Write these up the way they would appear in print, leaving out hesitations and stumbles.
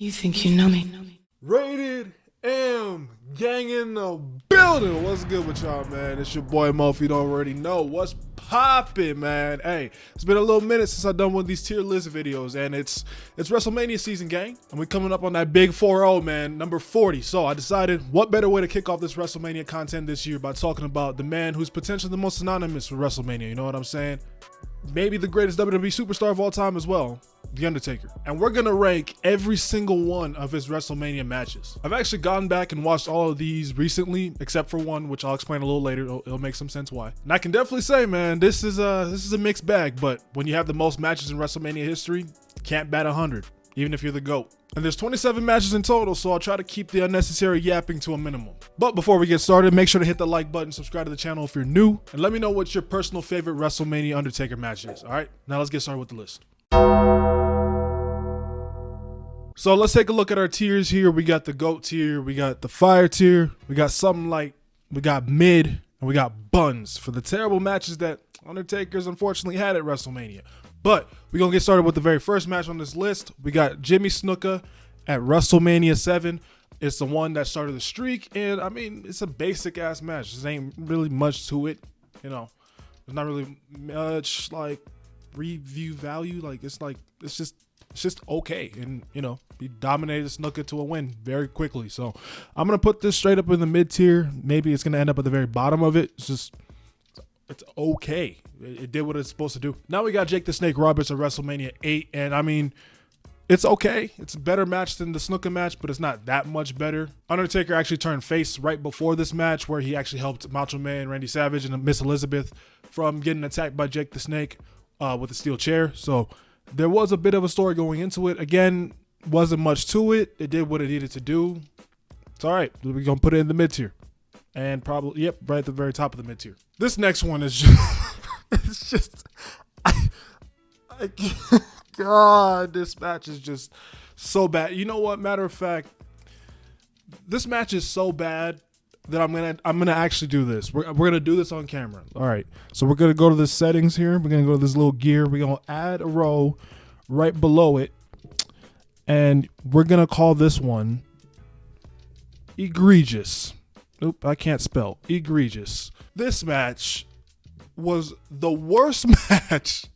You think you know me? Rated M gang in the building. What's good with y'all, man? It's your boy Mo. If you don't already know, what's poppin', man? Hey, it's been a little minute since I've done one of these tier list videos, and it's WrestleMania season, gang, and we're coming up on that big 4-0, man, number 40. So I decided, what better way to kick off this WrestleMania content this year by talking about the man who's potentially the most synonymous with WrestleMania. You know what I'm saying? Maybe the greatest WWE superstar of all time as well, The Undertaker. And we're gonna rank every single one of his WrestleMania matches. I've actually gone back and watched all of these recently, except for one, which I'll explain a little later. It'll make some sense why. And I can definitely say, man, this is a mixed bag, but when you have the most matches in WrestleMania history, you can't bat 100, even if you're the GOAT. And there's 27 matches in total, so I'll try to keep the unnecessary yapping to a minimum. But before we get started, make sure to hit the like button, subscribe to the channel if you're new, and let me know what your personal favorite WrestleMania Undertaker match is. All right, now let's get started with the list. So let's take a look at our tiers here. We got the GOAT tier, we got the Fire tier, we got something like, we got Mid, and we got Buns for the terrible matches that Undertaker's unfortunately had at WrestleMania. But we're going to get started with the very first match on this list. We got Jimmy Snuka at WrestleMania 7. It's the one that started the streak, and I mean, it's a basic-ass match. There ain't really much to it, you know. There's not really much, like, review value. It's just okay. And, you know, he dominated Snuka to a win very quickly. So I'm going to put this straight up in the mid-tier. Maybe it's going to end up at the very bottom of it. It's okay. It did what it's supposed to do. Now we got Jake the Snake Roberts at WrestleMania 8, and I mean, it's okay. It's a better match than the Snuka match, but it's not that much better. Undertaker actually turned face right before this match, where he actually helped Macho Man, Randy Savage, and Miss Elizabeth from getting attacked by Jake the Snake with a steel chair. So there was a bit of a story going into it. Again, wasn't much to it. It did what it needed to do. It's all right. We're going to put it in the mid-tier. And probably, yep, right at the very top of the mid-tier. This next one is just, it's just, God, this match is just so bad. You know what? Matter of fact, this match is so bad that I'm gonna actually do this. We're gonna do this on camera. All right. So we're gonna go to the settings here. We're gonna go to this little gear. We're gonna add a row right below it, and we're gonna call this one egregious. Nope, I can't spell. Egregious. This match was the worst match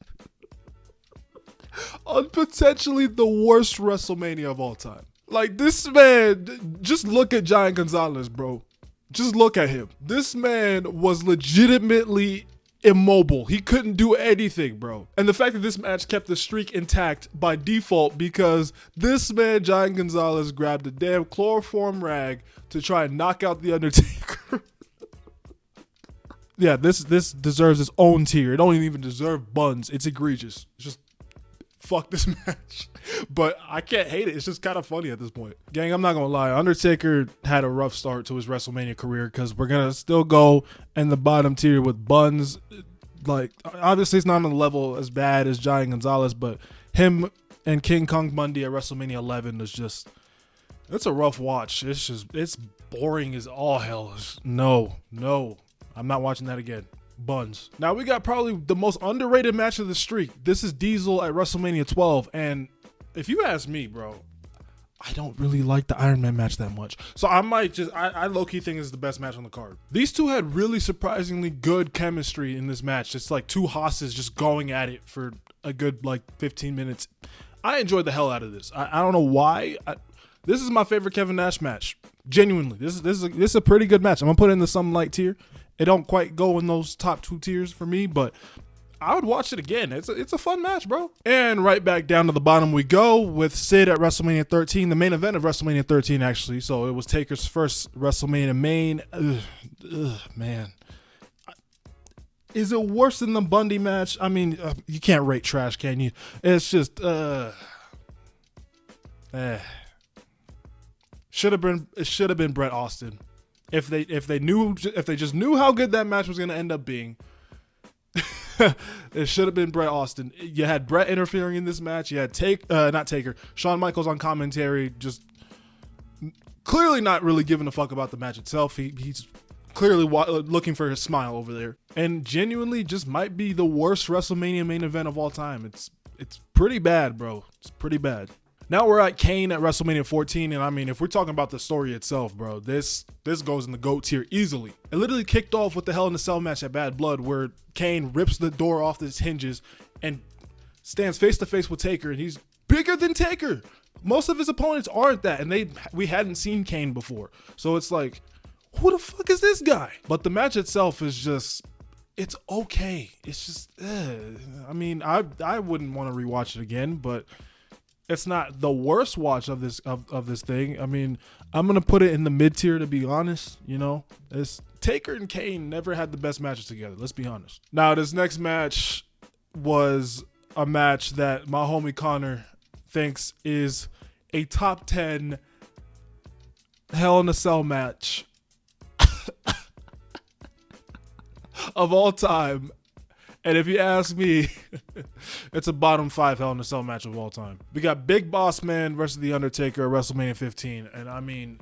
on potentially the worst WrestleMania of all time. Like, this man, just look at Giant Gonzalez, bro. Just look at him. This man was legitimately immobile. He couldn't do anything, bro. And the fact that this match kept the streak intact by default because this man, Giant Gonzalez, grabbed a damn chloroform rag to try and knock out The Undertaker. Yeah, this deserves its own tier. It don't even deserve Buns. It's egregious. It's just, fuck this match. But I can't hate it. It's just kind of funny at this point. Gang, I'm not going to lie. Undertaker had a rough start to his WrestleMania career because we're going to still go in the bottom tier with Buns. Like, obviously it's not on the level as bad as Giant Gonzalez, but him and King Kong Bundy at WrestleMania 11 is just, it's a rough watch. It's boring as all hell. No, I'm not watching that again. Buns. Now we got probably the most underrated match of the streak. This is Diesel at WrestleMania 12, and if you ask me, bro, I don't really like the Iron Man match that much. So I might just, I low-key think it's the best match on the card. These two had really surprisingly good chemistry in this match. It's like two hosses just going at it for a good, like, 15 minutes. I enjoyed the hell out of this. I don't know why. This is my favorite Kevin Nash match. Genuinely. This is a pretty good match. I'm going to put it in the something light tier. It don't quite go in those top two tiers for me, but I would watch it again. It's a fun match, bro. And right back down to the bottom we go with Sid at WrestleMania 13, the main event of WrestleMania 13, actually. So it was Taker's first WrestleMania main. Man. Is it worse than the Bundy match? I mean, you can't rate trash, can you? It's just, it should have been Bret Austin. If they just knew how good that match was going to end up being, it should have been Bret Austin. You had Bret interfering in this match. You had Shawn Michaels on commentary, just clearly not really giving a fuck about the match itself. He's clearly looking for his smile over there, and genuinely just might be the worst WrestleMania main event of all time. It's pretty bad, bro. It's pretty bad. Now we're at Kane at WrestleMania 14, and I mean, if we're talking about the story itself, bro, this goes in the GOAT tier easily. It literally kicked off with the Hell in a Cell match at Bad Blood, where Kane rips the door off its hinges and stands face to face with Taker, and he's bigger than Taker. Most of his opponents aren't that, and we hadn't seen Kane before, so it's like, who the fuck is this guy? But the match itself is just, it's okay. It's just, I mean, I wouldn't want to rewatch it again, but it's not the worst watch of this thing. I mean, I'm gonna put it in the mid tier, to be honest. You know, it's Taker and Kane never had the best matches together. Let's be honest. Now, this next match was a match that my homie Connor thinks is a top 10 Hell in a Cell match of all time. And if you ask me, it's a bottom 5 Hell in a Cell match of all time. We got Big Boss Man versus The Undertaker at WrestleMania 15. And I mean,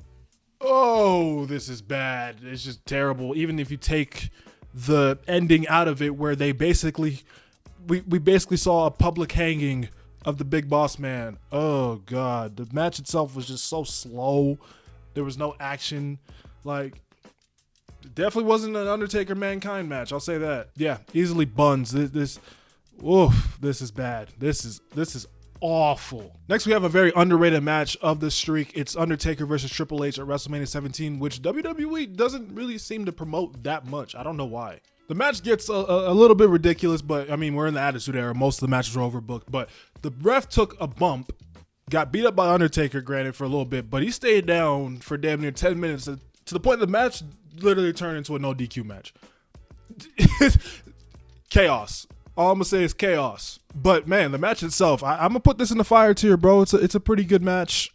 oh, this is bad. It's just terrible. Even if you take the ending out of it, where they basically, we basically saw a public hanging of the Big Boss Man. Oh, God. The match itself was just so slow. There was no action. Like, it definitely wasn't an Undertaker Mankind match. I'll say that. Yeah, easily buns. This is bad. This is awful. Next, we have a very underrated match of the streak. It's Undertaker versus Triple H at WrestleMania 17, which WWE doesn't really seem to promote that much. I don't know why. The match gets a little bit ridiculous, but I mean, we're in the Attitude Era. Most of the matches are overbooked, but the ref took a bump, got beat up by Undertaker, granted, for a little bit, but he stayed down for damn near 10 minutes to the point the match literally turned into a no DQ match. Chaos. All I'm gonna say is chaos. But man, the match itself, I'm gonna put this in the fire tier, bro. It's a pretty good match.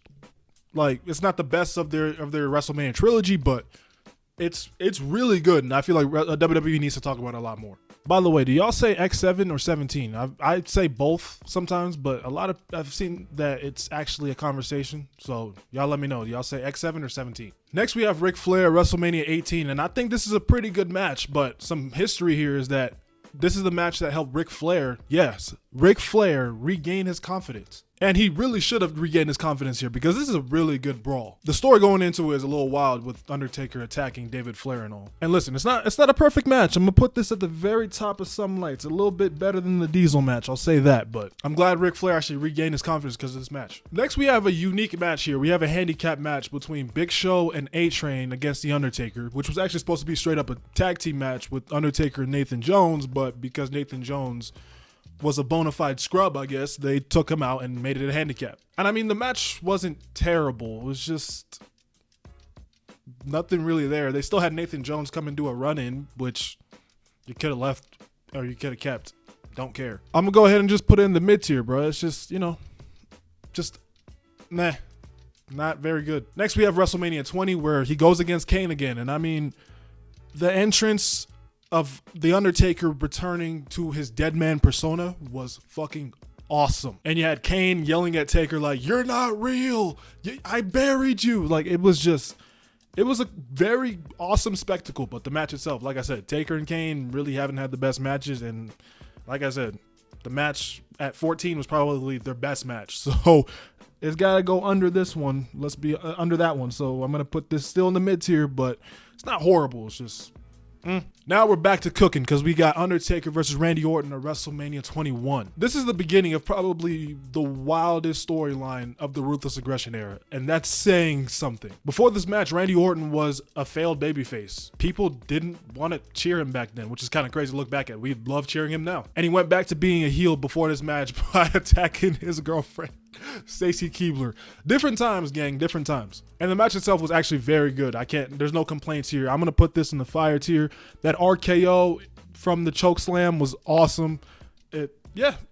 Like, it's not the best of their WrestleMania trilogy, but it's really good, and I feel like WWE needs to talk about it a lot more. By the way, do y'all say X7 or 17? I say both sometimes, but I've seen that it's actually a conversation. So y'all let me know. Do y'all say X7 or 17? Next, we have Ric Flair, WrestleMania 18, and I think this is a pretty good match, but some history here is that this is the match that helped Ric Flair regain his confidence. And he really should have regained his confidence here, because this is a really good brawl. The story going into it is a little wild, with Undertaker attacking David Flair and all. And listen, it's not a perfect match. I'm gonna put this at the very top of some lights. A little bit better than the Diesel match, I'll say that. But I'm glad Ric Flair actually regained his confidence because of this match. Next, we have a unique match here. We have a handicap match between Big Show and A-Train against The Undertaker, which was actually supposed to be straight up a tag team match with Undertaker and Nathan Jones, but because Nathan Jones was a bona fide scrub, I guess, they took him out and made it a handicap. And I mean, the match wasn't terrible. It was just nothing really there. They still had Nathan Jones come and do a run-in, which you could have left or you could have kept. Don't care. I'm going to go ahead and just put it in the mid-tier, bro. It's just, just meh. Not very good. Next, we have WrestleMania 20, where he goes against Kane again. And I mean, the entrance of The Undertaker returning to his dead man persona was fucking awesome. And you had Kane yelling at Taker like, "You're not real. I buried you." Like, it was a very awesome spectacle. But the match itself, like I said, Taker and Kane really haven't had the best matches. And like I said, the match at 14 was probably their best match. So it's got to go under this one. Let's be under that one. So I'm going to put this still in the mid tier, but it's not horrible. It's just Now we're back to cooking, because we got Undertaker versus Randy Orton at WrestleMania 21. This is the beginning of probably the wildest storyline of the Ruthless Aggression era, and that's saying something. Before this match, Randy Orton was a failed babyface. People didn't want to cheer him back then, which is kind of crazy to look back at. We love cheering him now. And he went back to being a heel before this match by attacking his girlfriend, Stacy Keibler. Different times, gang, different times. And the match itself was actually very good. There's no complaints here. I'm going to put this in the fire tier. That RKO from the chokeslam was awesome.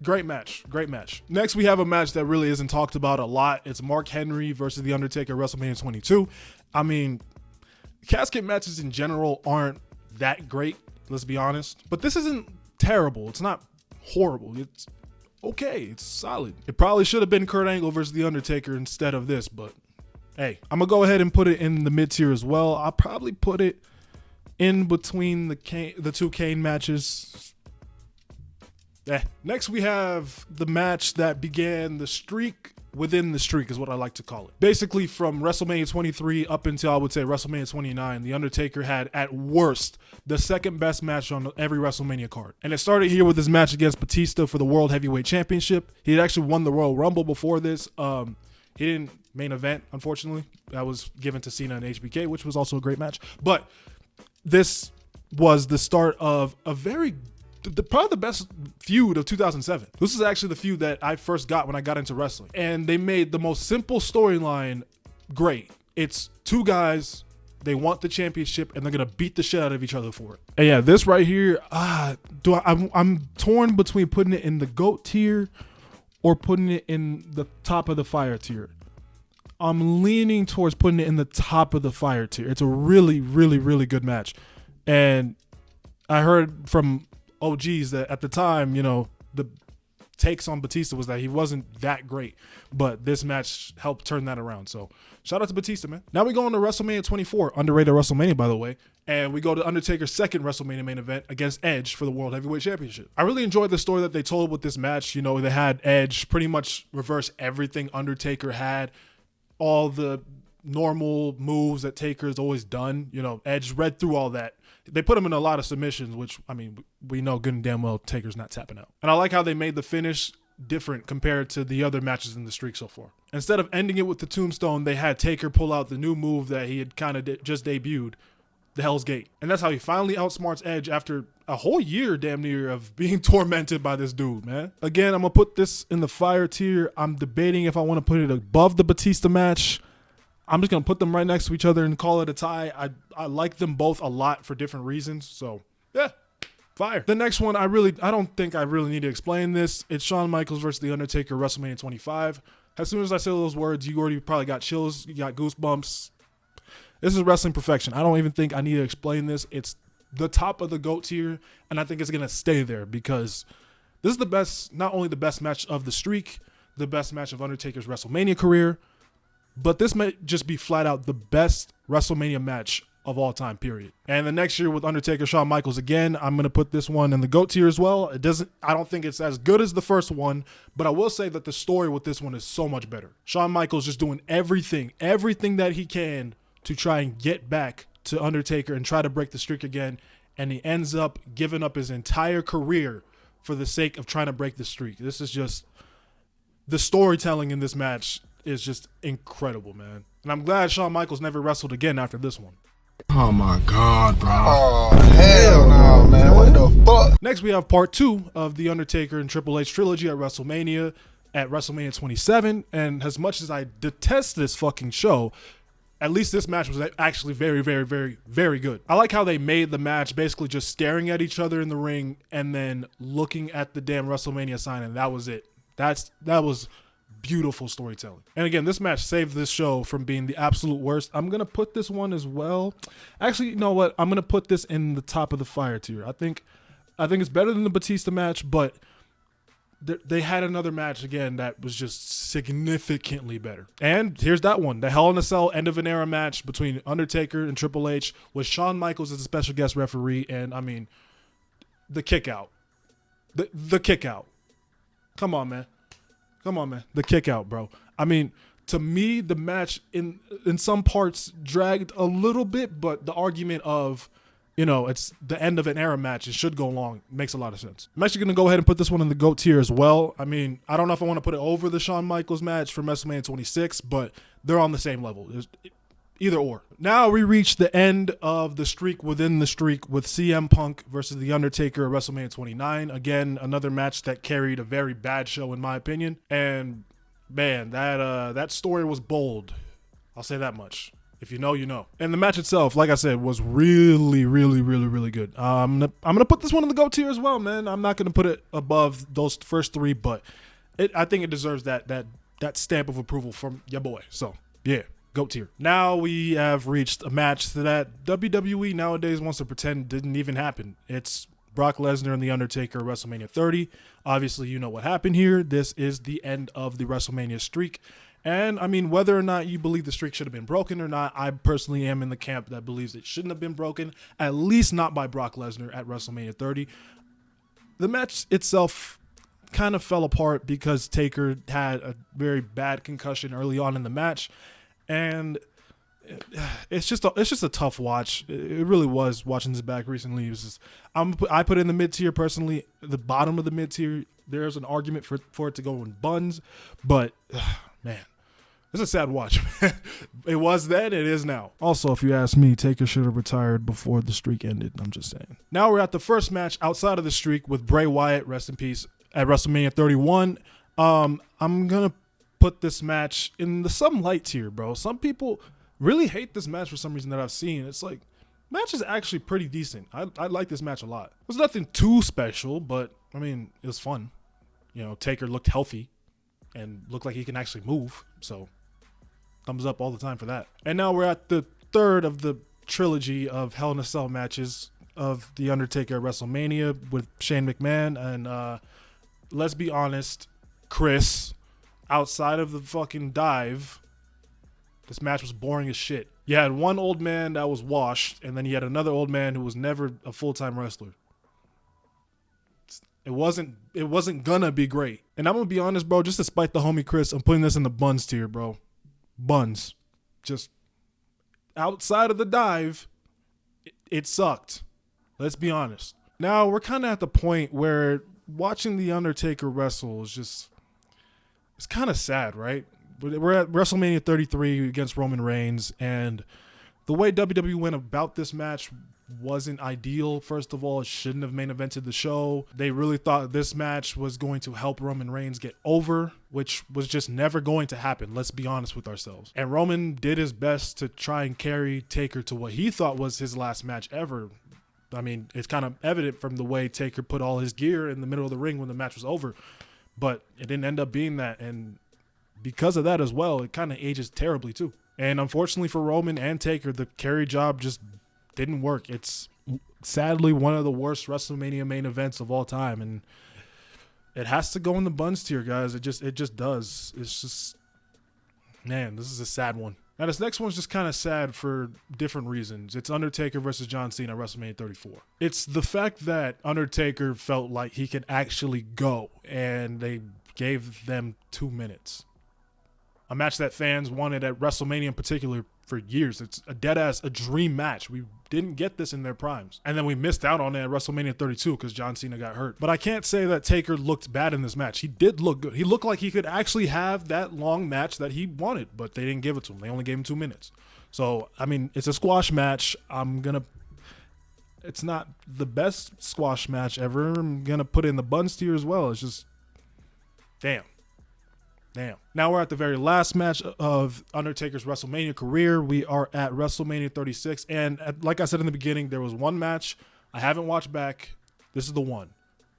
Great match. Great match. Next, we have a match that really isn't talked about a lot. It's Mark Henry versus The Undertaker at WrestleMania 22. I mean, casket matches in general aren't that great, let's be honest. But this isn't terrible. It's not horrible. It's okay. It's solid. It probably should have been Kurt Angle versus The Undertaker instead of this, but hey, I'm going to go ahead and put it in the mid tier as well. I'll probably put it in between the two Kane matches. Next, we have the match that began the streak within the streak is what I like to call it. Basically, from WrestleMania 23 up until I would say WrestleMania 29, The Undertaker had at worst the second best match on every WrestleMania card. And it started here with his match against Batista for the World Heavyweight Championship. He had actually won the Royal Rumble before this. He didn't main event, unfortunately. That was given to Cena and HBK, which was also a great match. But this was the start of a probably the best feud of 2007. This is actually the feud that I first got when I got into wrestling. And they made the most simple storyline great. It's two guys, they want the championship, and they're going to beat the shit out of each other for it. And yeah, this right here, I'm torn between putting it in the GOAT tier or putting it in the top of the fire tier. I'm leaning towards putting it in the top of the fire tier. It's a really, really, really good match. And I heard from OGs that at the time, the takes on Batista was that he wasn't that great, but this match helped turn that around. So shout out to Batista, man. Now we go on to WrestleMania 24, underrated WrestleMania, by the way. And we go to Undertaker's second WrestleMania main event against Edge for the World Heavyweight Championship. I really enjoyed the story that they told with this match. They had Edge pretty much reverse everything Undertaker had, all the normal moves that Taker's always done. Edge read through all that. They put him in a lot of submissions, which, we know good and damn well Taker's not tapping out. And I like how they made the finish different compared to the other matches in the streak so far. Instead of ending it with the tombstone, they had Taker pull out the new move that he had kind of just debuted, the Hell's Gate. And that's how he finally outsmarts Edge after a whole year damn near of being tormented by this dude, man. Again, I'm going to put this in the fire tier. I'm debating if I want to put it above the Batista match. I'm just going to put them right next to each other and call it a tie. I like them both a lot for different reasons. So, yeah, fire. The next one, I don't think I really need to explain this. It's Shawn Michaels versus The Undertaker, WrestleMania 25. As soon as I say those words, you already probably got chills. You got goosebumps. This is wrestling perfection. I don't even think I need to explain this. It's the top of the GOAT tier, and I think it's going to stay there because this is the best, not only the best match of the streak, the best match of Undertaker's WrestleMania career, but this might just be flat out the best WrestleMania match of all time, period. And the next year with Undertaker, Shawn Michaels again, I'm going to put this one in the GOAT tier as well. I don't think it's as good as the first one, but I will say that the story with this one is so much better. Shawn Michaels just doing everything that he can to try and get back to Undertaker and try to break the streak again. And he ends up giving up his entire career for the sake of trying to break the streak. This is just, the storytelling in this match is just incredible, man. And I'm glad Shawn Michaels never wrestled again after this one. Oh my God, bro. Oh, hell no, man. What the fuck? Next, we have part 2 of the Undertaker and Triple H trilogy at WrestleMania 27. And as much as I detest this fucking show, at least this match was actually very, very, very, very good. I like how they made the match basically just staring at each other in the ring and then looking at the damn WrestleMania sign, and that was it. That was beautiful storytelling. And again, this match saved this show from being the absolute worst. I'm going to put this one as well. Actually, you know what? I'm going to put this in the top of the fire tier. I think it's better than the Batista match, but they had another match again that was just significantly better. And here's that one, the Hell in a Cell end of an era match between Undertaker and Triple H with Shawn Michaels as a special guest referee. And the kick out, the kick out. Come on, man. The kick out, bro. To me, the match in some parts dragged a little bit, but the argument of, it's the end of an era match, it should go long, makes a lot of sense. I'm actually going to go ahead and put this one in the GOAT tier as well. I don't know if I want to put it over the Shawn Michaels match from WrestleMania 26, but they're on the same level. Either or. Now we reach the end of the streak within the streak with CM Punk versus The Undertaker at WrestleMania 29. Again, another match that carried a very bad show in my opinion. And man, that story was bold. I'll say that much. If you know, you know. And the match itself, like I said, was really, really, really, really good. I'm gonna put this one in the GOAT tier as well, man. I'm not gonna put it above those first 3, but I think it deserves that stamp of approval from your boy. So yeah. GOAT tier. Now we have reached a match that WWE nowadays wants to pretend didn't even happen. It's Brock Lesnar and The Undertaker at WrestleMania 30. Obviously, you know what happened here. This is the end of the WrestleMania streak. And whether or not you believe the streak should have been broken or not, I personally am in the camp that believes it shouldn't have been broken, at least not by Brock Lesnar at WrestleMania 30. The match itself kind of fell apart because Taker had a very bad concussion early on in the match, and it's just a tough watch. It really was. Watching this back recently, it was just, I put it in the mid tier personally. The bottom of the mid tier, there's an argument for it to go in buns, but man, it's a sad watch. It was then, it is now. Also, if you ask me, Taker should have retired before the streak ended. I'm just saying. Now we're at the first match outside of the streak with Bray Wyatt, rest in peace, at WrestleMania 31. I'm gonna put this match in the some light tier, bro. Some people really hate this match for some reason that I've seen. It's like, match is actually pretty decent. I like this match a lot. It was nothing too special, but I mean, it was fun. You know, Taker looked healthy and looked like he can actually move, so thumbs up all the time for that. And now we're at the third of the trilogy of Hell in a Cell matches of The Undertaker WrestleMania with Shane McMahon. And let's be honest, Chris, outside of the fucking dive, this match was boring as shit. You had one old man that was washed, and then you had another old man who was never a full-time wrestler. It wasn't gonna be great. And I'm gonna be honest, bro, just to spite the homie Chris, I'm putting this in the buns tier, bro. Buns. Just outside of the dive, it sucked. Let's be honest. Now we're kind of at the point where watching The Undertaker wrestle is just, it's kind of sad, right? We're at WrestleMania 33 against Roman Reigns, and the way WWE went about this match wasn't ideal. First of all, it shouldn't have main evented the show. They really thought this match was going to help Roman Reigns get over, which was just never going to happen. Let's be honest with ourselves. And Roman did his best to try and carry Taker to what he thought was his last match ever. I mean, it's kind of evident from the way Taker put all his gear in the middle of the ring when the match was over, but it didn't end up being that. And because of that as well, it kind of ages terribly too. And unfortunately for Roman and Taker, the carry job just didn't work. It's sadly one of the worst WrestleMania main events of all time, and it has to go in the buns tier, guys. It just does. It's just, man, this is a sad one. Now this next one's just kind of sad for different reasons. It's Undertaker versus John Cena at WrestleMania 34. It's the fact that Undertaker felt like he could actually go, and they gave them 2 minutes. A match that fans wanted at WrestleMania in particular for years. It's a a dream match. We didn't get this in their primes. And then we missed out on it at WrestleMania 32 because John Cena got hurt. But I can't say that Taker looked bad in this match. He did look good. He looked like he could actually have that long match that he wanted, but they didn't give it to him. They only gave him 2 minutes. So, I mean, it's a squash match. It's not the best squash match ever. I'm going to put it in the buns tier as well. It's just, damn. Now we're at the very last match of Undertaker's WrestleMania career. We are at WrestleMania 36. And like I said in the beginning, there was one match I haven't watched back. This is the one.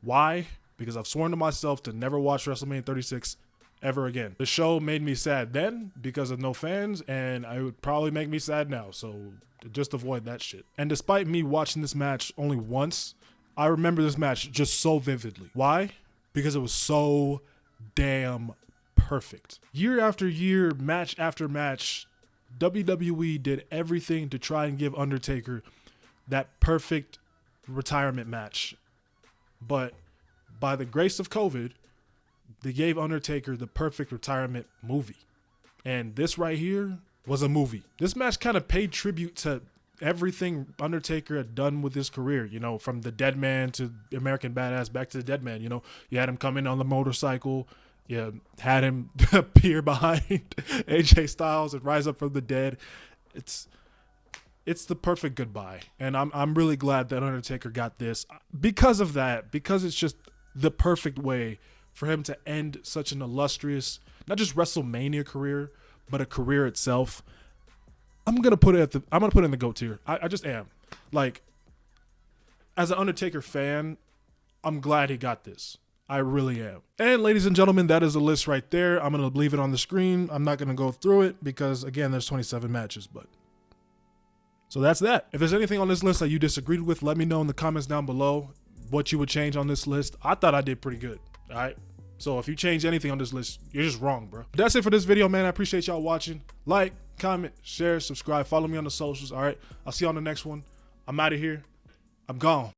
Why? Because I've sworn to myself to never watch WrestleMania 36 ever again. The show made me sad then because of no fans, and it would probably make me sad now. So just avoid that shit. And despite me watching this match only once, I remember this match just so vividly. Why? Because it was so damn perfect. Year after year, match after match, WWE did everything to try and give Undertaker that perfect retirement match. But by the grace of COVID, they gave Undertaker the perfect retirement movie. And this right here was a movie. This match kind of paid tribute to everything Undertaker had done with his career, you know, from the Dead Man to American Badass back to the Dead Man. You know, you had him come in on the motorcycle. You had him appear behind AJ Styles and rise up from the dead. It's the perfect goodbye. And I'm really glad that Undertaker got this because of that, because it's just the perfect way for him to end such an illustrious, not just WrestleMania career, but a career itself. I'm gonna put it in the GOAT tier. I just am. Like, as an Undertaker fan, I'm glad he got this. I really am. And ladies and gentlemen, that is a list right there. I'm going to leave it on the screen. I'm not going to go through it because, again, there's 27 matches. But so that's that. If there's anything on this list that you disagreed with, let me know in the comments down below what you would change on this list. I thought I did pretty good. All right. So if you change anything on this list, you're just wrong, bro. But that's it for this video, man. I appreciate y'all watching. Like, comment, share, subscribe, follow me on the socials. All right. I'll see you on the next one. I'm out of here. I'm gone.